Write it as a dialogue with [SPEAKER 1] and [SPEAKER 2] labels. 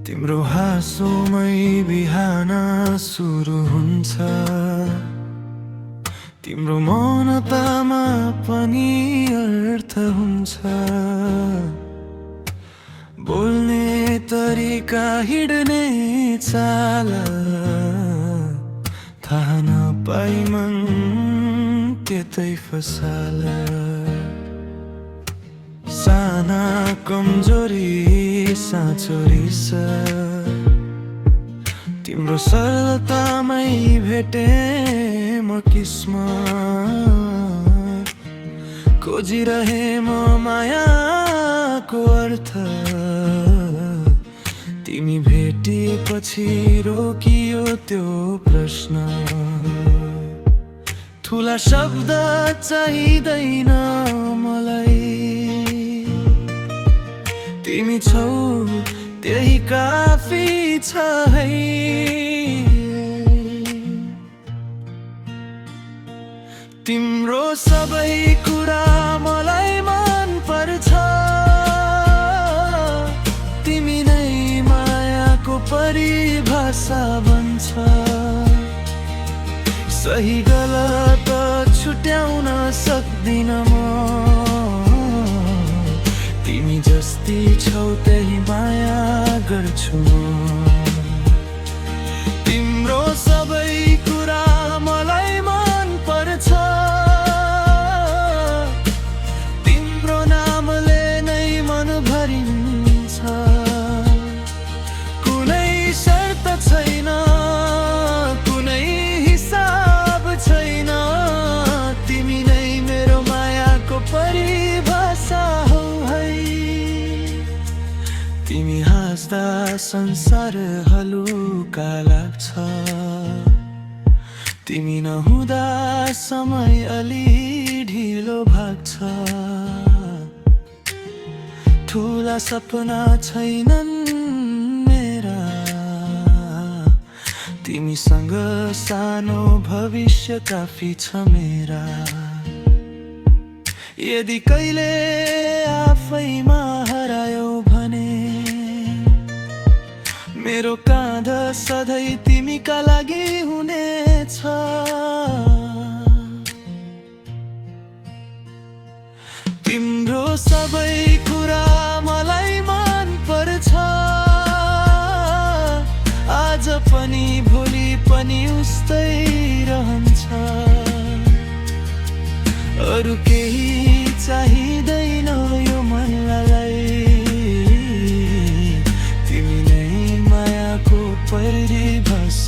[SPEAKER 1] तिम्रो हाँसोमै बिहान सुरु हुन्छ, तिम्रो मौनतामा पनि अर्थ हुन्छ। बोल्ने तरिका, हिँड्ने चाल, थाहा नपाई मन त्यतै फसाला। साना कमजोरी साँचो रिस, तिम्रो सरलतामै भेटे म किस्मत। खोजिरहे म मायाको अर्थ, तिमी भेटिएपछि रोकियो त्यो प्रश्न। ठुला शब्द चाहिँदैन मलाई, तिमी छौ त्यही काफी छ है। तिम्रो सबै कुरा मलाई मन पर्छ, तिमी नै मायाको परिभाषा बन्छ। सही गलत छुट्याउन सक्दिन म, तिमी जस्ती छौ त्यही माया गर्छु म। तिम्रो सबै कुरा मलाई मन पर्छ, तिम्रो नामले नै मन भरिन्छ। कुनै शर्त छैन, कुनै हिसाब छैन, तिमी नै मेरो मायाको परिभाषा हो है। तिमी हाँस्दा संसार हलुका लाग्छ, तिमी नहुँदा समय अलि ढिलो भाग्छ। ठुला सपना छैनन् मेरा, तिमीसँग सानो भविष्य काफी छ मेरा। यदि कहिले आफैमा हरायो भने, मेरो काँध सधैँ तिमीका लागि हुनेछ। तिम्रो सबै कुरा मलाई मन पर्छ, आज पनि भोलि पनि उस्तै रहन्छ। अरू केही चाहिँदैन यो मनलाई, तिमी नै मायाको परिभाषा।